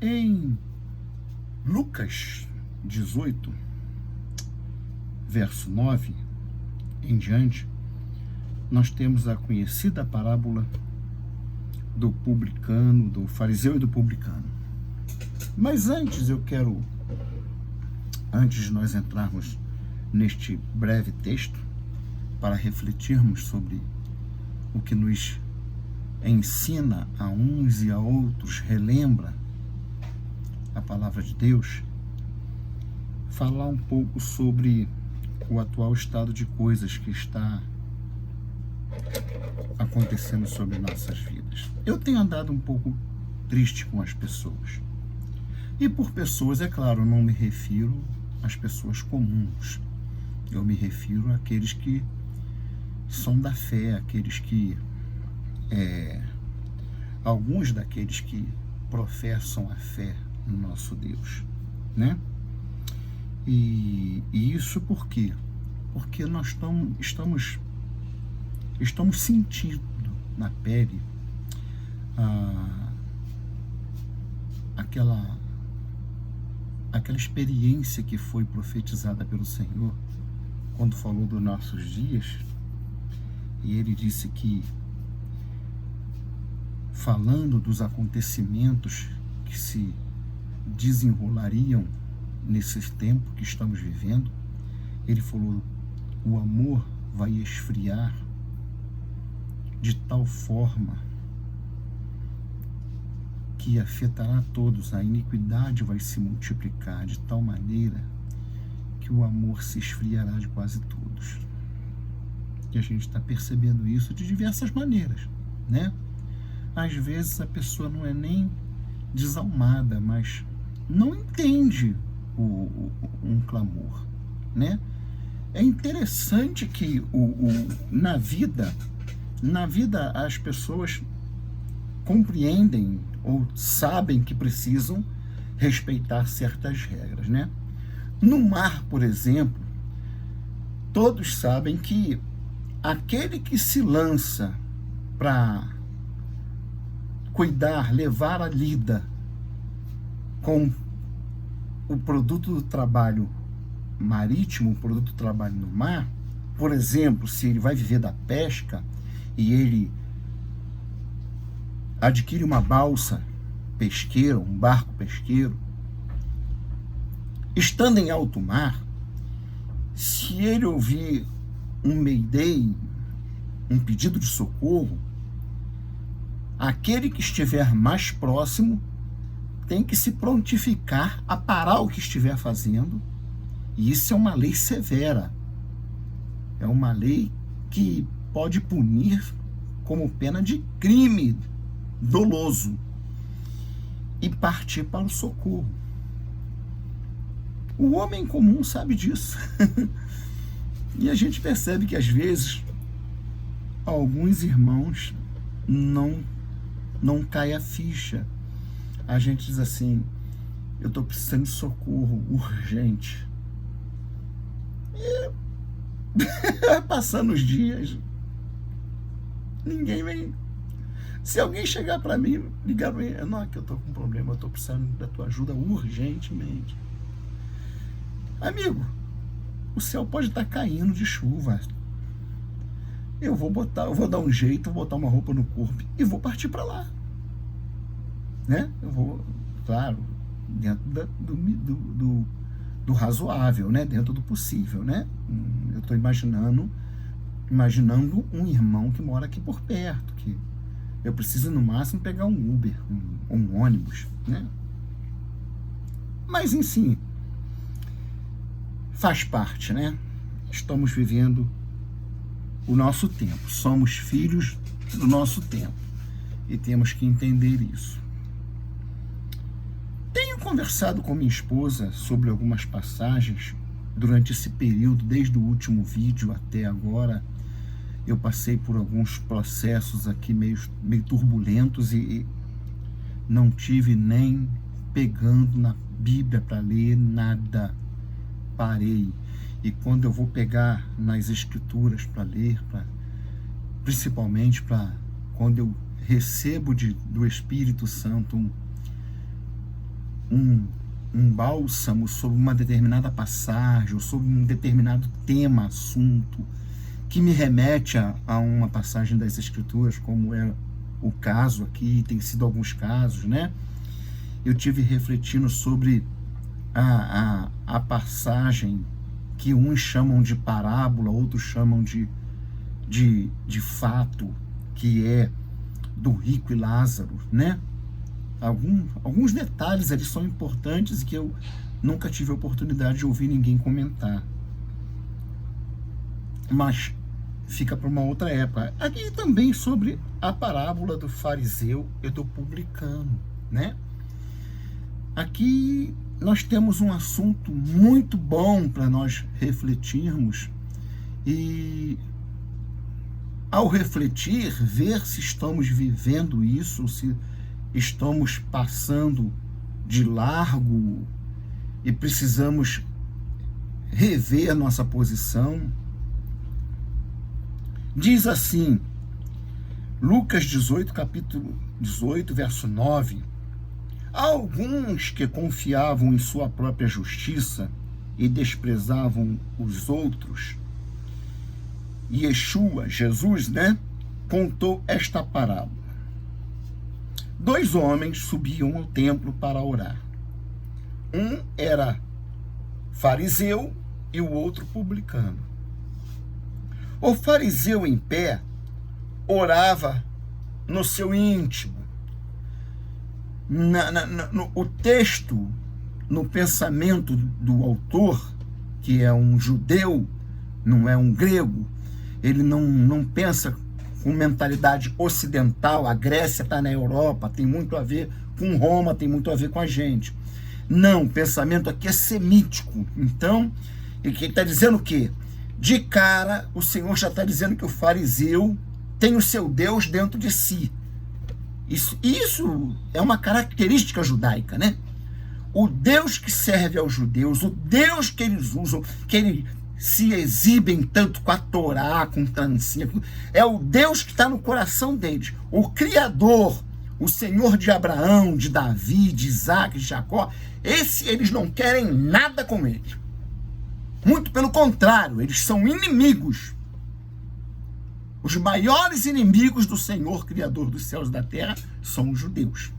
Em Lucas 18, verso 9 em diante, nós temos a conhecida parábola do publicano, do fariseu e do publicano. Mas antes de nós entrarmos neste breve texto, para refletirmos sobre o que nos ensina a uns e a outros, relembra a palavra de Deus, falar um pouco sobre o atual estado de coisas que está acontecendo sobre nossas vidas. Eu tenho andado um pouco triste com as pessoas. E por pessoas, é claro, eu não me refiro às pessoas comuns. Eu me refiro àqueles que são da fé, aqueles que alguns daqueles que professam a fé no nosso Deus, né? E isso por quê? Porque nós estamos sentindo na pele aquela experiência que foi profetizada pelo Senhor quando falou dos nossos dias, e ele disse que, falando dos acontecimentos que se desenrolariam nesse tempo que estamos vivendo, ele falou: o amor vai esfriar de tal forma que afetará todos, a iniquidade vai se multiplicar de tal maneira que o amor se esfriará de quase todos. E a gente está percebendo isso de diversas maneiras, né? Às vezes a pessoa não é nem desalmada, mas não entende um clamor, né? É interessante que na vida as pessoas compreendem ou sabem que precisam respeitar certas regras, né? No mar, por exemplo, todos sabem que aquele que se lança para cuidar, levar a lida com o produto do trabalho marítimo, o produto do trabalho no mar, por exemplo, se ele vai viver da pesca e ele adquire uma balsa pesqueira, um barco pesqueiro, estando em alto mar, se ele ouvir um mayday, um pedido de socorro, aquele que estiver mais próximo tem que se prontificar a parar o que estiver fazendo, e isso é uma lei severa, é uma lei que pode punir como pena de crime doloso, e partir para o socorro. O homem comum sabe disso. E a gente percebe que às vezes alguns irmãos não cai a ficha. A gente diz assim: eu estou precisando de socorro urgente. E passando os dias, ninguém vem. Se alguém chegar para mim, ligar para mim: não, é que eu estou com um problema, eu estou precisando da tua ajuda urgentemente. Amigo, o céu pode estar caindo de chuva. Eu vou dar um jeito, vou botar uma roupa no corpo e vou partir para lá, né? Eu vou, claro, dentro do razoável, né? Dentro do possível, né? Eu estou imaginando um irmão que mora aqui por perto, que eu preciso no máximo pegar um Uber, um ônibus, né? Mas enfim, faz parte, né? Estamos vivendo o nosso tempo, somos filhos do nosso tempo e temos que entender isso. Tenho conversado com minha esposa sobre algumas passagens durante esse período, desde o último vídeo até agora. Eu passei por alguns processos aqui meio turbulentos e não tive nem pegando na Bíblia para ler nada. Parei. E quando eu vou pegar nas Escrituras para ler, principalmente quando eu recebo do Espírito Santo um bálsamo sobre uma determinada passagem, ou sobre um determinado tema, assunto, que me remete a uma passagem das Escrituras, como é o caso aqui, tem sido alguns casos, né? Eu tive refletindo sobre a passagem que uns chamam de parábola, outros chamam de fato, que é do rico e Lázaro, né? Alguns detalhes ali são importantes e que eu nunca tive a oportunidade de ouvir ninguém comentar. Mas fica para uma outra época. Aqui também sobre a parábola do fariseu e do publicano, né? Aqui nós temos um assunto muito bom para nós refletirmos e, ao refletir, ver se estamos vivendo isso, se estamos passando de largo e precisamos rever a nossa posição. Diz assim, Lucas 18, capítulo 18, verso 9: alguns que confiavam em sua própria justiça e desprezavam os outros, Yeshua, Jesus, né, contou esta parábola. 2 homens subiam ao templo para orar. Um era fariseu e o outro publicano. O fariseu em pé orava no seu íntimo. O texto, no pensamento do autor, que é um judeu, não é um grego, ele não pensa com mentalidade ocidental. A Grécia está na Europa, tem muito a ver com Roma, tem muito a ver com a gente. Não, o pensamento aqui é semítico. Então, ele está dizendo o quê? De cara, o Senhor já está dizendo que o fariseu tem o seu Deus dentro de si. Isso é uma característica judaica, né? O Deus que serve aos judeus, o Deus que eles usam, que eles se exibem tanto com a Torá, com trancinha, é o Deus que está no coração deles. O Criador, o Senhor de Abraão, de Davi, de Isaac, de Jacó, eles não querem nada com ele. Muito pelo contrário, eles são inimigos. Os maiores inimigos do Senhor, Criador dos céus e da terra, são os judeus.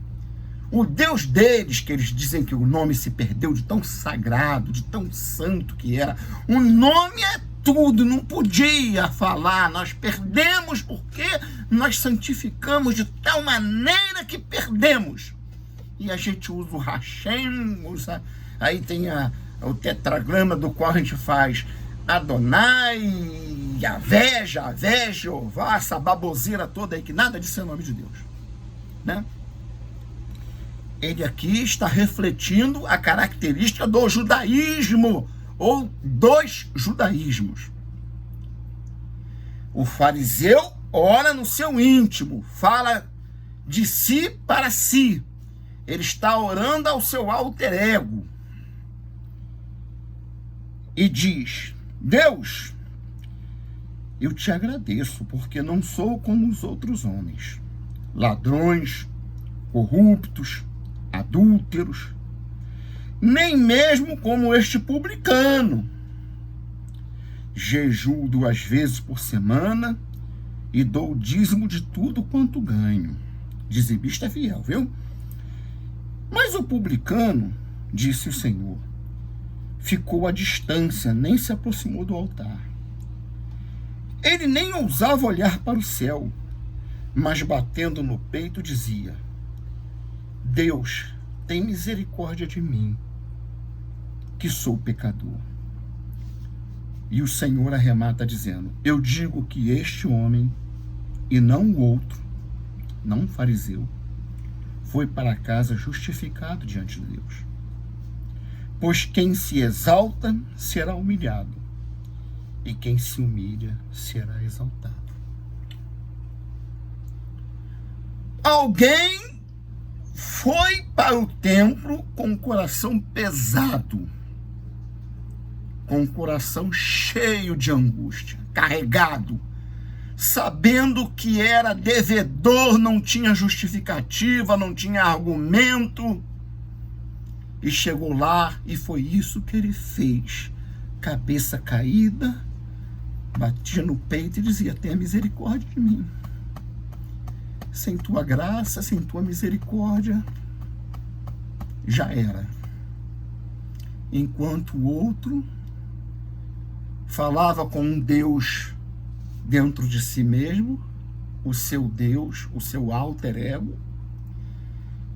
O Deus deles, que eles dizem que o nome se perdeu, de tão sagrado, de tão santo que era. O nome é tudo, não podia falar. Nós perdemos porque nós santificamos de tal maneira que perdemos. E a gente usa o Hashem, aí tem o tetragrama do qual a gente faz Adonai, Yahvé, Javé, Jeová, essa baboseira toda aí, que nada disso é nome de Deus, né? Ele aqui está refletindo a característica do judaísmo, ou dos judaísmos. O fariseu ora no seu íntimo, fala de si para si. Ele está orando ao seu alter ego. E diz: Deus, eu te agradeço, porque não sou como os outros homens, ladrões, corruptos, adúlteros, nem mesmo como este publicano. Jejuo 2 vezes por semana e dou o dízimo de tudo quanto ganho. Dizimista é fiel, viu? Mas o publicano, disse o Senhor, ficou à distância, nem se aproximou do altar. Ele nem ousava olhar para o céu, mas batendo no peito dizia: Deus, tem misericórdia de mim, que sou pecador. E o Senhor arremata dizendo: eu digo que este homem, e não o outro, não o fariseu, foi para casa justificado diante de Deus. Pois quem se exalta será humilhado, e quem se humilha será exaltado. Alguém foi para o templo com o coração pesado, com o coração cheio de angústia, carregado, sabendo que era devedor, não tinha justificativa, não tinha argumento, e chegou lá e foi isso que ele fez. Cabeça caída, batia no peito e dizia: tenha misericórdia de mim. Sem tua graça, sem tua misericórdia, já era. Enquanto o outro falava com um Deus dentro de si mesmo, o seu Deus, o seu alter ego,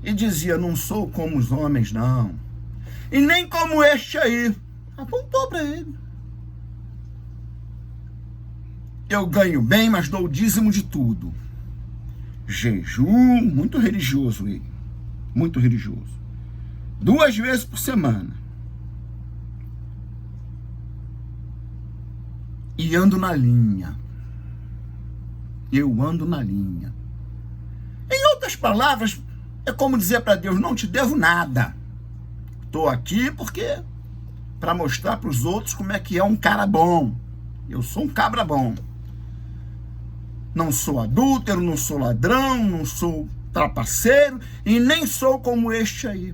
e dizia: não sou como os homens, não, e nem como este aí. Apontou para ele. Eu ganho bem, mas dou o dízimo de tudo. Jejum, muito religioso ele, muito religioso. 2 vezes por semana. E ando na linha. Eu ando na linha. Em outras palavras, é como dizer para Deus: não te devo nada. Estou aqui porque para mostrar para os outros como é que é um cara bom. Eu sou um cabra bom. Não sou adúltero, não sou ladrão, não sou trapaceiro e nem sou como este aí.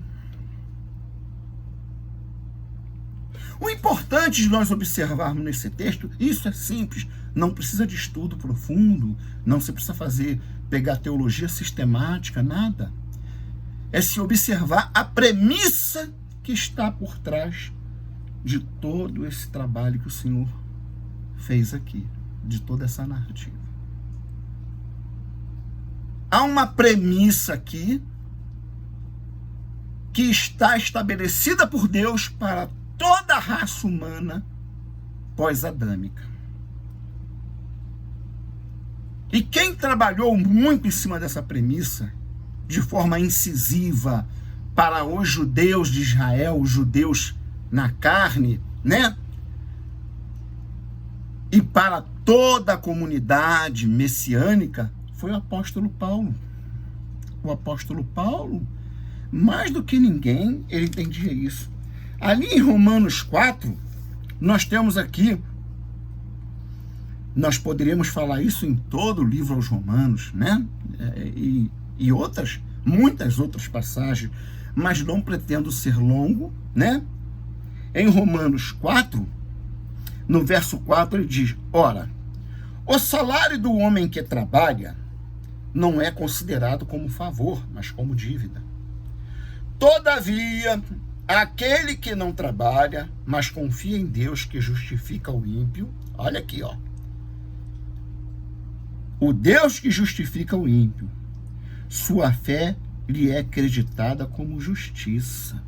O importante de nós observarmos nesse texto, isso é simples, não precisa de estudo profundo, não se precisa pegar teologia sistemática, nada. É se observar a premissa que está por trás de todo esse trabalho que o Senhor fez aqui, de toda essa narrativa. Há uma premissa aqui que está estabelecida por Deus para toda a raça humana pós-adâmica. E quem trabalhou muito em cima dessa premissa, de forma incisiva, para os judeus de Israel, os judeus na carne, né? E para toda a comunidade messiânica, foi o apóstolo Paulo. O apóstolo Paulo, mais do que ninguém, ele entendia isso. Ali em Romanos 4, nós temos aqui, nós poderíamos falar isso em todo o livro aos Romanos, né? E muitas outras passagens, mas não pretendo ser longo, né? Em Romanos 4, no verso 4, ele diz: ora, o salário do homem que trabalha não é considerado como favor, mas como dívida. Todavia, aquele que não trabalha, mas confia em Deus que justifica o ímpio, olha aqui, ó. O Deus que justifica o ímpio, sua fé lhe é acreditada como justiça.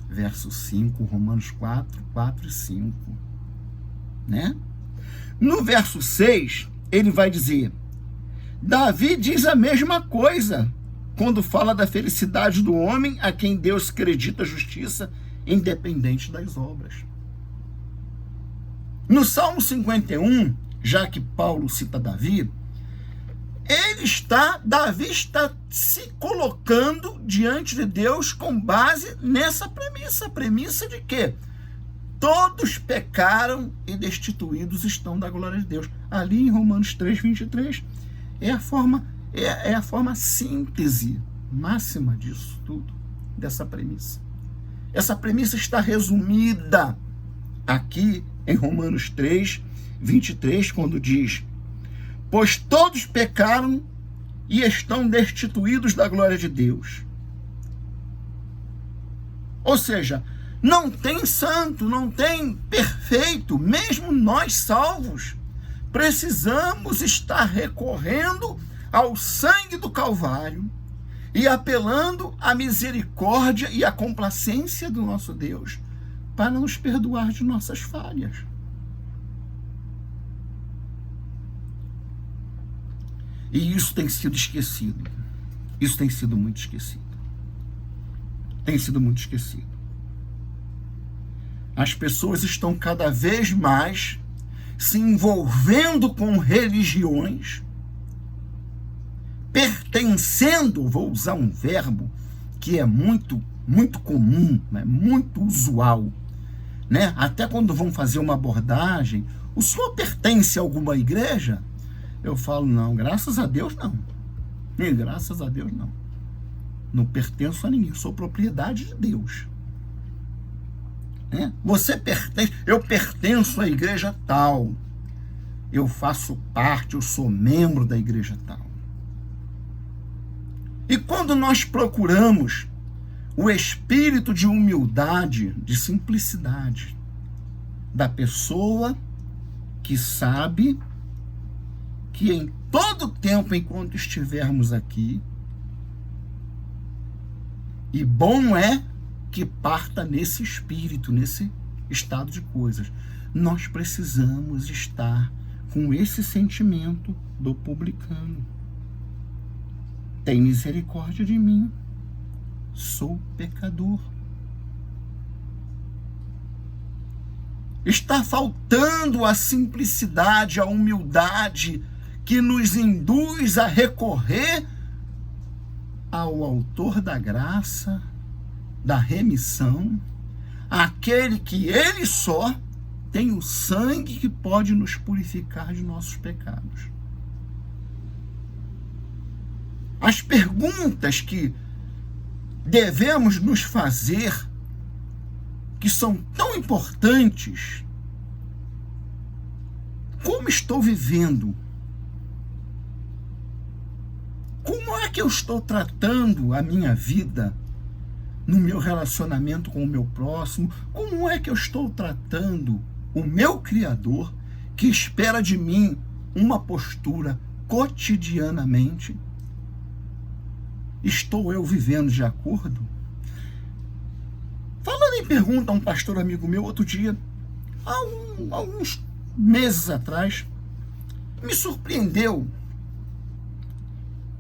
Verso 5, Romanos 4, 4 e 5. Né? No verso 6, ele vai dizer: Davi diz a mesma coisa quando fala da felicidade do homem a quem Deus acredita a justiça, independente das obras. No Salmo 51, já que Paulo cita Davi, Davi está se colocando diante de Deus com base nessa premissa. A premissa de que todos pecaram e destituídos estão da glória de Deus. Ali em Romanos 3, 23, é a forma síntese máxima disso tudo, dessa premissa. Essa premissa está resumida aqui em Romanos 3, 23, quando diz: pois todos pecaram e estão destituídos da glória de Deus. Ou seja, não tem santo, não tem perfeito, mesmo nós salvos. Precisamos estar recorrendo ao sangue do Calvário e apelando à misericórdia e à complacência do nosso Deus para nos perdoar de nossas falhas. E isso tem sido esquecido. Isso tem sido muito esquecido. Tem sido muito esquecido. As pessoas estão cada vez mais se envolvendo com religiões, pertencendo, vou usar um verbo que é muito comum, né? Muito usual, né? Até quando vão fazer uma abordagem: o senhor pertence a alguma igreja? Eu falo: não, graças a Deus não. E graças a Deus não. Não pertenço a ninguém, sou propriedade de Deus. Você pertence, eu pertenço à igreja tal. Eu faço parte, eu sou membro da igreja tal. E quando nós procuramos o espírito de humildade, de simplicidade, da pessoa que sabe que em todo tempo, enquanto estivermos aqui, e bom é que parta nesse espírito, nesse estado de coisas, nós precisamos estar com esse sentimento do publicano. Tem misericórdia de mim, sou pecador. Está faltando a simplicidade, a humildade que nos induz a recorrer ao autor da graça, da remissão, aquele que ele só tem o sangue que pode nos purificar de nossos pecados. As perguntas que devemos nos fazer, que são tão importantes: como estou vivendo? Como é que eu estou tratando a minha vida no meu relacionamento com o meu próximo? Como é que eu estou tratando o meu Criador, que espera de mim uma postura cotidianamente? Estou eu vivendo de acordo? Falando em pergunta a um pastor amigo meu outro dia, alguns meses atrás, me surpreendeu.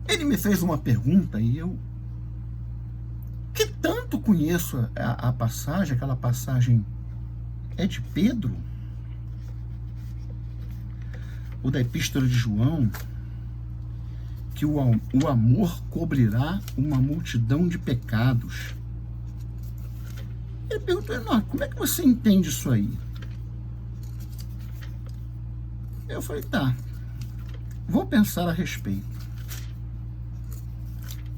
Ele me fez uma pergunta e eu, que tanto conheço a passagem, aquela passagem é de Pedro, ou da Epístola de João, que o amor cobrirá uma multidão de pecados. Ele perguntou: como é que você entende isso aí? Eu falei: tá, vou pensar a respeito.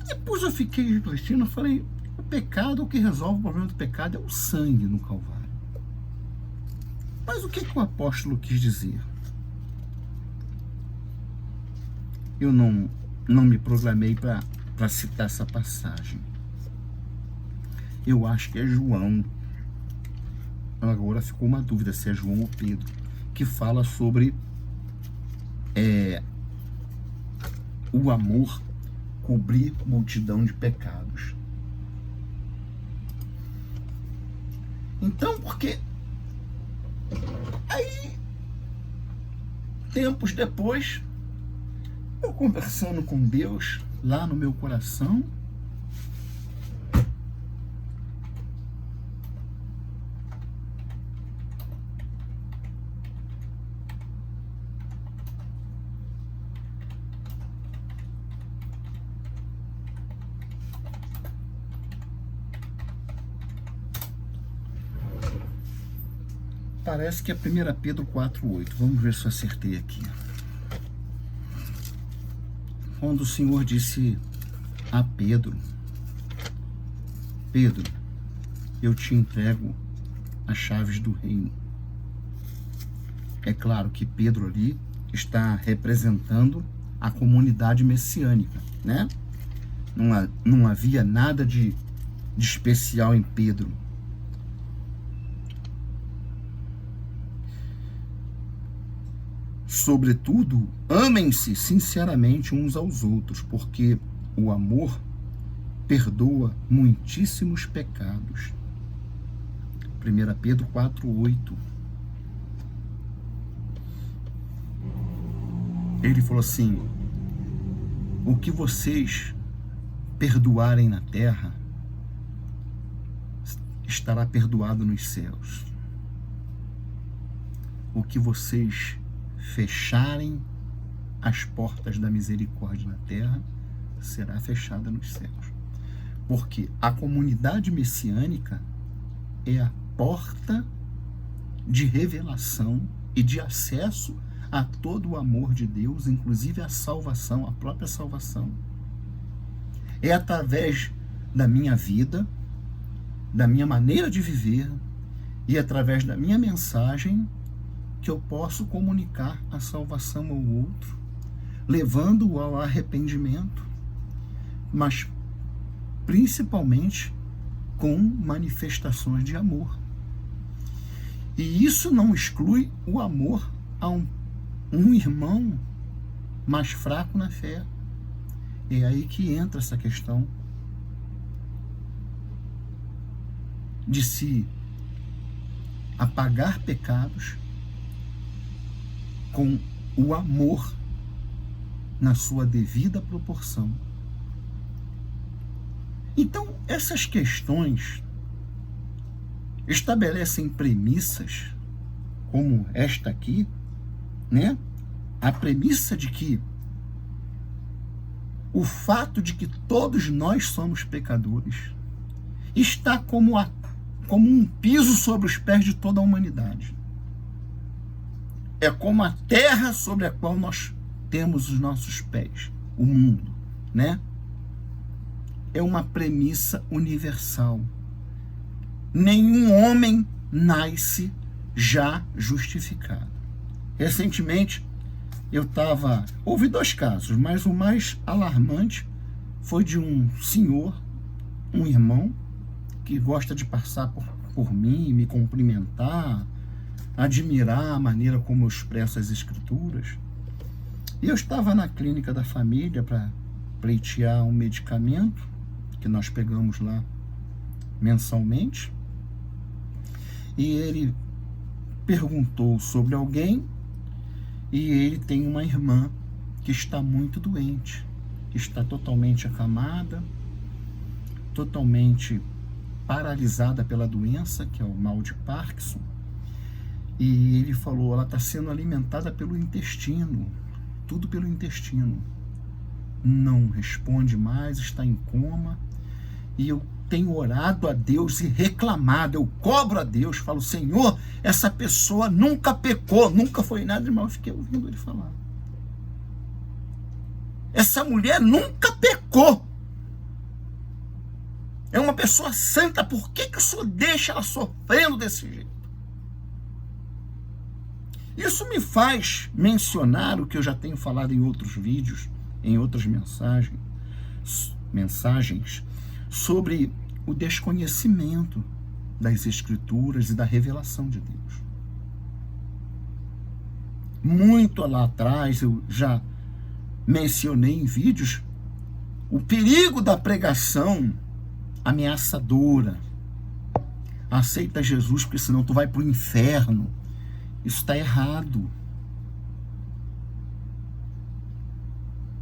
Depois eu fiquei refletindo, eu falei: o pecado, o que resolve o problema do pecado é o sangue no Calvário. Mas o que o apóstolo quis dizer? Eu não me programei para citar essa passagem. Eu acho que é João. Agora ficou uma dúvida se é João ou Pedro, que fala sobre o amor cobrir multidão de pecados. Então, porque aí, tempos depois, eu conversando com Deus lá no meu coração, parece que é 1 Pedro 4,8. Vamos ver se eu acertei aqui. Quando o Senhor disse a Pedro: Pedro, eu te entrego as chaves do reino. É claro que Pedro ali está representando a comunidade messiânica, né? Não havia nada de especial em Pedro. Sobretudo, amem-se sinceramente uns aos outros, porque o amor perdoa muitíssimos pecados. 1 Pedro 4,8. Ele falou assim: o que vocês perdoarem na terra estará perdoado nos céus. O que vocês fecharem as portas da misericórdia na terra será fechada nos céus. Porque a comunidade messiânica é a porta de revelação e de acesso a todo o amor de Deus, inclusive a salvação, a própria salvação. É através da minha vida, da minha maneira de viver e através da minha mensagem que eu posso comunicar a salvação ao outro, levando-o ao arrependimento, mas principalmente com manifestações de amor. E isso não exclui o amor a um irmão mais fraco na fé. É aí que entra essa questão de se apagar pecados com o amor na sua devida proporção. Então, essas questões estabelecem premissas, como esta aqui, né? A premissa de que o fato de que todos nós somos pecadores está como um piso sobre os pés de toda a humanidade. É como a terra sobre a qual nós temos os nossos pés, o mundo, né? É uma premissa universal. Nenhum homem nasce já justificado. Recentemente, houve 2 casos, mas o mais alarmante foi de um senhor, um irmão, que gosta de passar por mim, me cumprimentar, admirar a maneira como eu expresso as escrituras. E eu estava na clínica da família para pleitear um medicamento que nós pegamos lá mensalmente. E ele perguntou sobre alguém, e ele tem uma irmã que está muito doente, que está totalmente acamada, totalmente paralisada pela doença, que é o mal de Parkinson. E ele falou, ela está sendo alimentada pelo intestino, tudo pelo intestino. Não responde mais, está em coma. E eu tenho orado a Deus e reclamado, eu cobro a Deus, falo, Senhor, essa pessoa nunca pecou, nunca foi nada de mal. Eu fiquei ouvindo ele falar. Essa mulher nunca pecou. É uma pessoa santa, por que o Senhor deixa ela sofrendo desse jeito? Isso me faz mencionar o que eu já tenho falado em outros vídeos, em outras mensagens, sobre o desconhecimento das Escrituras e da revelação de Deus. Muito lá atrás, eu já mencionei em vídeos o perigo da pregação ameaçadora. Aceita Jesus, porque senão tu vai para o inferno. Isso está errado.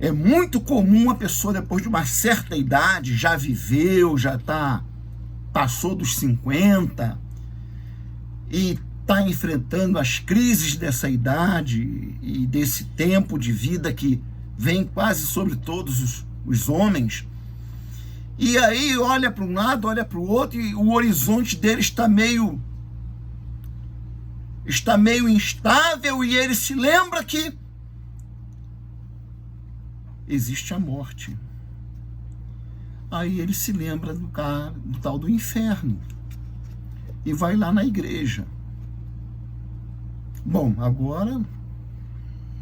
É muito comum a pessoa, depois de uma certa idade, já viveu, passou dos 50 e está enfrentando as crises dessa idade e desse tempo de vida que vem quase sobre todos os homens. E aí olha para um lado, olha para o outro, e o horizonte dele está meio instável, e ele se lembra que existe a morte. Aí ele se lembra do tal do inferno e vai lá na igreja. Bom, agora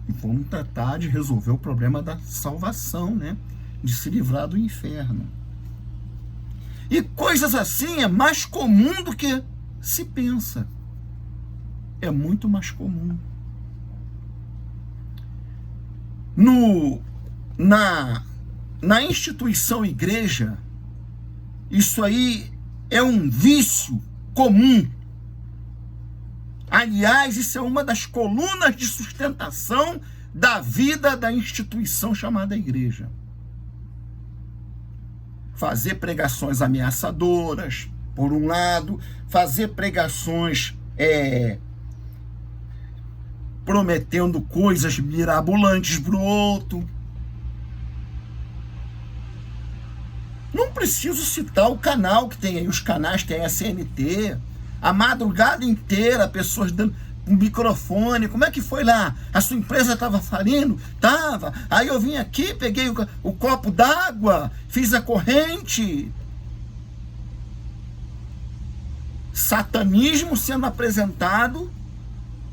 vamos tratar de resolver o problema da salvação, né? De se livrar do inferno. E coisas assim é mais comum do que se pensa. É muito mais comum. Na instituição igreja, isso aí é um vício comum. Aliás, isso é uma das colunas de sustentação da vida da instituição chamada igreja. Fazer pregações ameaçadoras, por um lado, fazer pregações prometendo coisas mirabolantes para o outro. Não preciso citar o canal que tem aí, os canais tem a CNT, a madrugada inteira, pessoas dando um microfone. Como é que foi lá? A sua empresa estava falindo? Estava. Aí eu vim aqui, peguei o copo d'água, fiz a corrente satanismo sendo apresentado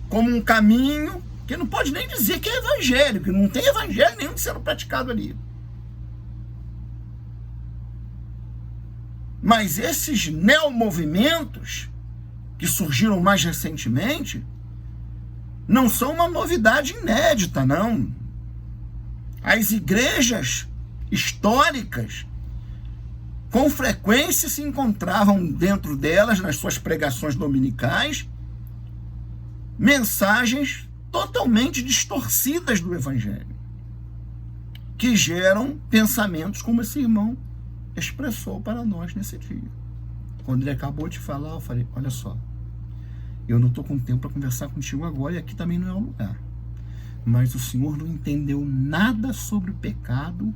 como um caminho que não pode nem dizer que é evangelho, que não tem evangelho nenhum sendo praticado ali. Mas esses neomovimentos que surgiram mais recentemente não são uma novidade inédita, não. As igrejas históricas, com frequência, se encontravam dentro delas, nas suas pregações dominicais, mensagens totalmente distorcidas do evangelho, que geram pensamentos como esse irmão expressou para nós nesse dia. Quando ele acabou de falar, eu falei, olha só, eu não estou com tempo para conversar contigo agora, e aqui também não é o lugar. Mas o Senhor não entendeu nada sobre o pecado,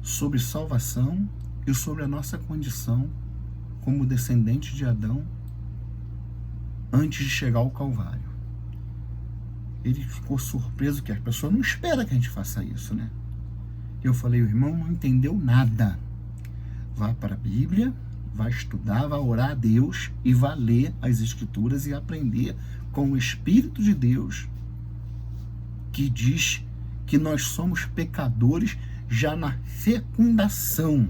sobre salvação e sobre a nossa condição como descendente de Adão antes de chegar ao Calvário. Ele ficou surpreso que as pessoas não esperam que a gente faça isso, né? Eu falei, o irmão não entendeu nada. Vá para a Bíblia, vai estudar, vai orar a Deus e vai ler as Escrituras e aprender com o Espírito de Deus, que diz que nós somos pecadores já na fecundação.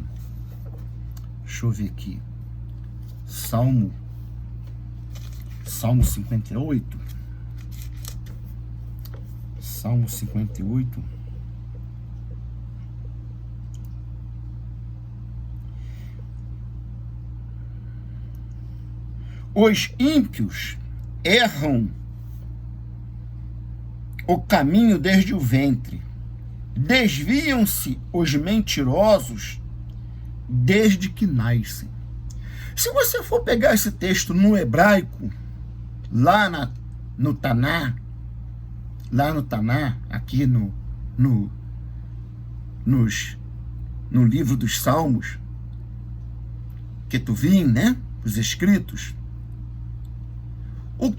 Deixa eu ver aqui. Salmo 58. Salmo 58. Os ímpios erram o caminho desde o ventre. Desviam-se os mentirosos desde que nascem. Se você for pegar esse texto no hebraico, lá no Taná, aqui no livro dos Salmos, Ketuvim, né? Os escritos. O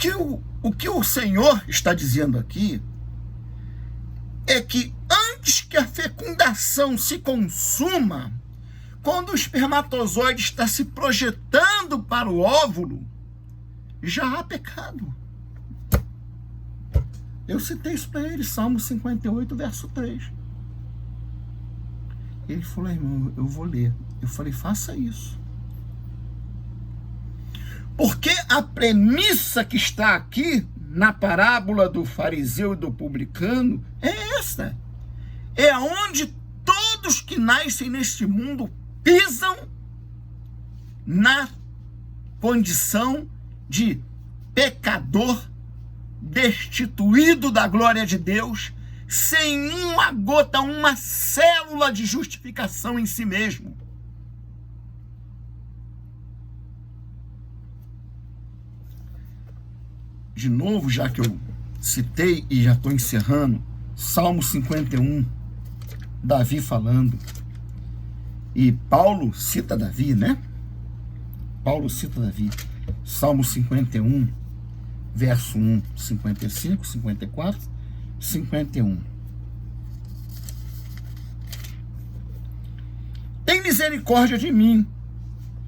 que o Senhor está dizendo aqui é que antes que a fecundação se consuma, quando o espermatozoide está se projetando para o óvulo, já há pecado. Eu citei isso para ele, Salmo 58, verso 3. Ele falou, irmão, eu vou ler. Eu falei, faça isso. Porque a premissa que está aqui, na parábola do fariseu e do publicano, é essa. É onde todos que nascem neste mundo pisam na condição de pecador, destituído da glória de Deus, sem uma gota, uma célula de justificação em si mesmo. De novo, já que eu citei e já estou encerrando, Salmo 51, Davi falando. E Paulo cita Davi, né? Paulo cita Davi. Salmo 51, verso 1, 55, 54, 51. Tem misericórdia de mim,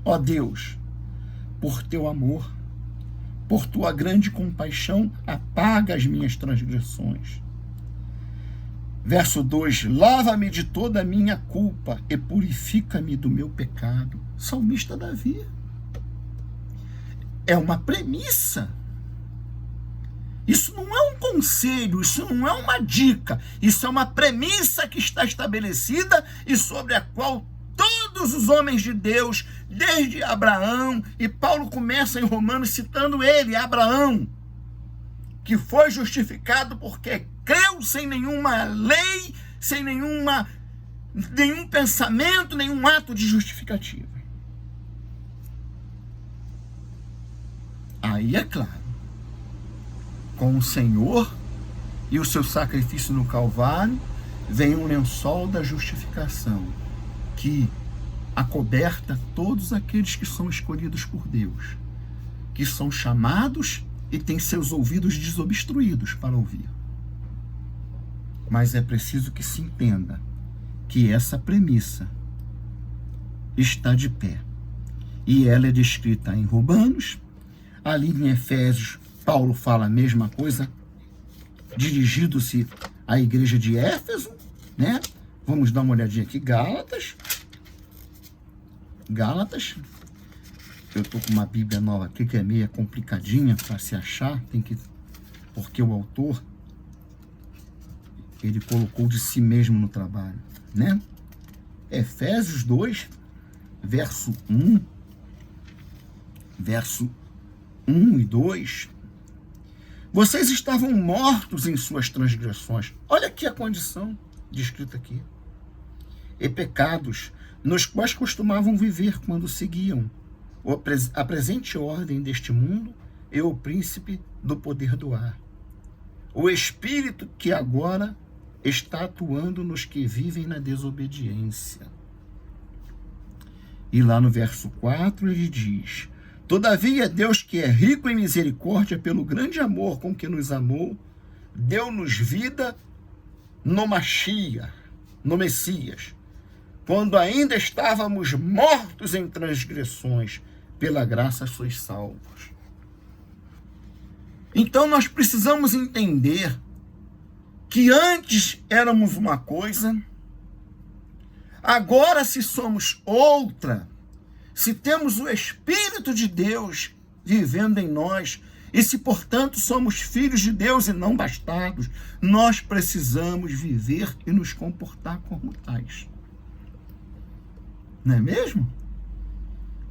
ó Deus, por teu amor, por tua grande compaixão, apaga as minhas transgressões. Verso 2, lava-me de toda a minha culpa e purifica-me do meu pecado. Salmista Davi. É uma premissa. Isso não é um conselho, isso não é uma dica, isso é uma premissa que está estabelecida e sobre a qual todos os homens de Deus, desde Abraão, e Paulo começa em Romanos citando ele, Abraão, que foi justificado porque creu sem nenhuma lei, sem nenhum pensamento, nenhum ato de justificativa. Aí é claro, com o Senhor e o seu sacrifício no Calvário, vem um lençol da justificação, que acoberta todos aqueles que são escolhidos por Deus, que são chamados e têm seus ouvidos desobstruídos para ouvir. Mas é preciso que se entenda que essa premissa está de pé E ela é descrita em Romanos. Ali em Efésios, Paulo fala a mesma coisa, dirigindo-se à igreja de Éfeso, né? Vamos dar uma olhadinha aqui, Gálatas. Eu estou com uma Bíblia nova aqui que é meio complicadinha para se achar, porque o autor, ele colocou de si mesmo no trabalho, né? Efésios 2, verso 1 e 2. Vocês estavam mortos em suas transgressões. Olha aqui a condição descrita aqui. E pecados, nos quais costumavam viver quando seguiam a presente ordem deste mundo e o príncipe do poder do ar. O espírito que agora está atuando nos que vivem na desobediência. E lá no verso 4 ele diz: todavia Deus, que é rico em misericórdia, pelo grande amor com que nos amou, deu-nos vida no Messias, quando ainda estávamos mortos em transgressões, pela graça sois salvos. Então nós precisamos entender que antes éramos uma coisa, agora se somos outra, se temos o Espírito de Deus vivendo em nós, e se, portanto, somos filhos de Deus e não bastardos, nós precisamos viver e nos comportar como tais. Não é mesmo?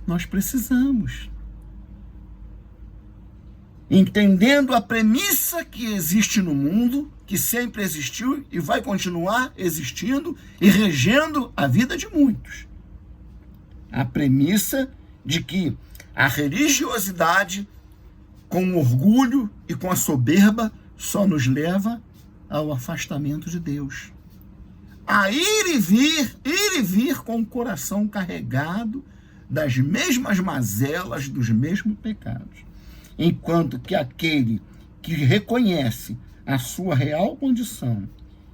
Nós precisamos. Entendendo a premissa que existe no mundo, que sempre existiu e vai continuar existindo e regendo a vida de muitos. A premissa de que a religiosidade, com o orgulho e com a soberba, só nos leva ao afastamento de Deus. A ir e vir com o coração carregado das mesmas mazelas, dos mesmos pecados. Enquanto que aquele que reconhece a sua real condição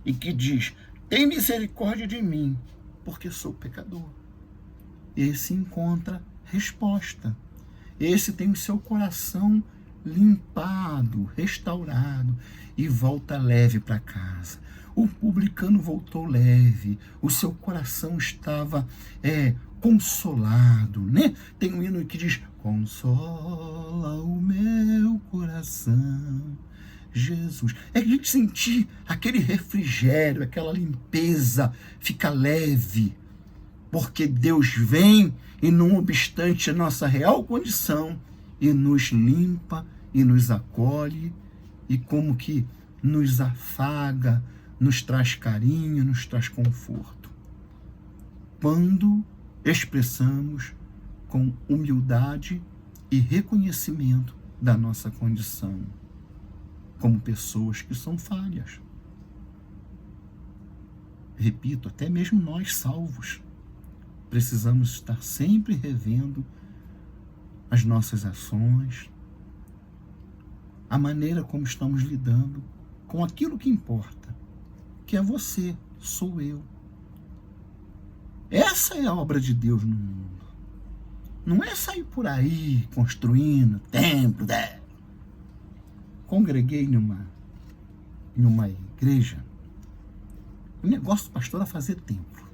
e que diz: tem misericórdia de mim, porque sou pecador, esse encontra resposta. Esse tem o seu coração limpado, restaurado e volta leve para casa. O publicano voltou leve, o seu coração estava consolado, né? Tem um hino que diz: consola o meu coração, Jesus. É a gente sentir aquele refrigério, aquela limpeza, fica leve, porque Deus vem e, não obstante a nossa real condição, e nos limpa e nos acolhe e como que nos afaga, nos traz carinho, nos traz conforto. Quando expressamos com humildade e reconhecimento da nossa condição como pessoas que são falhas. Repito, até mesmo nós salvos precisamos estar sempre revendo as nossas ações, a maneira como estamos lidando com aquilo que importa, que é você, sou eu. Essa é a obra de Deus no mundo. Não é sair por aí construindo templo. Congreguei numa igreja. O negócio do pastor era fazer templo.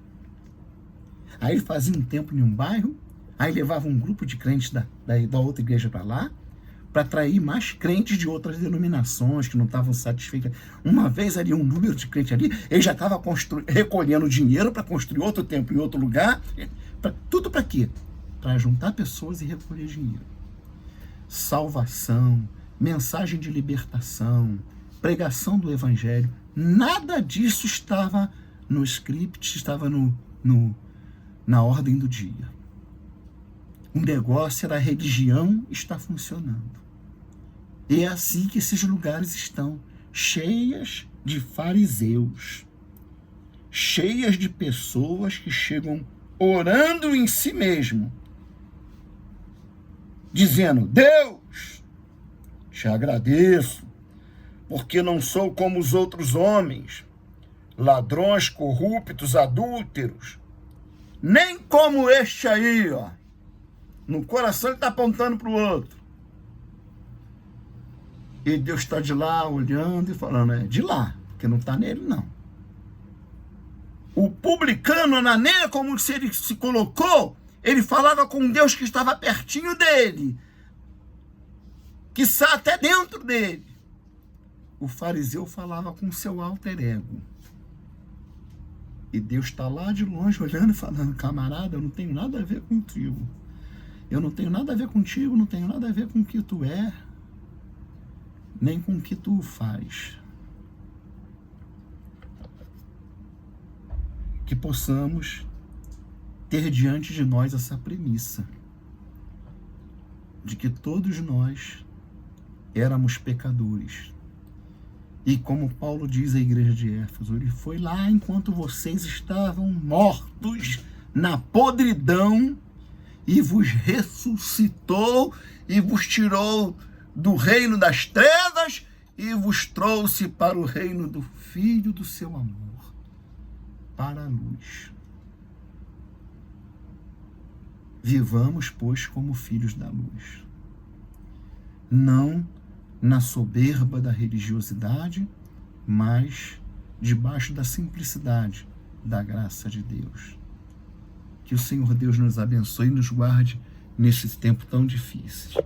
Aí ele fazia um templo em um bairro, aí levava um grupo de crentes da outra igreja para lá, para atrair mais crentes de outras denominações que não estavam satisfeitos. Uma vez ali, um número de crentes ali, ele já estava recolhendo dinheiro para construir outro templo em outro lugar. Tudo para quê? Para juntar pessoas e recolher dinheiro. Salvação, mensagem de libertação, pregação do evangelho, nada disso estava no script, estava na ordem do dia. O negócio era a religião está funcionando. E é assim que esses lugares estão, cheias de fariseus, cheias de pessoas que chegam orando em si mesmo, dizendo: Deus, te agradeço, porque não sou como os outros homens, ladrões, corruptos, adúlteros, nem como este aí, ó. No coração ele está apontando para o outro. E Deus está de lá olhando e falando, é de lá, porque não está nele não. O publicano, a maneira como ele se colocou, ele falava com Deus que estava pertinho dele, que está até dentro dele. O fariseu falava com seu alter ego. E Deus está lá de longe olhando e falando, camarada, eu não tenho nada a ver contigo. Eu não tenho nada a ver contigo, não tenho nada a ver com o que tu é, nem com o que tu faz. Que possamos ter diante de nós essa premissa de que todos nós éramos pecadores. E como Paulo diz à igreja de Éfeso, ele foi lá enquanto vocês estavam mortos na podridão e vos ressuscitou e vos tirou do reino das trevas e vos trouxe para o reino do Filho do seu amor, para a luz. Vivamos, pois, como filhos da luz. Não na soberba da religiosidade, mas debaixo da simplicidade da graça de Deus. Que o Senhor Deus nos abençoe e nos guarde nesse tempo tão difícil.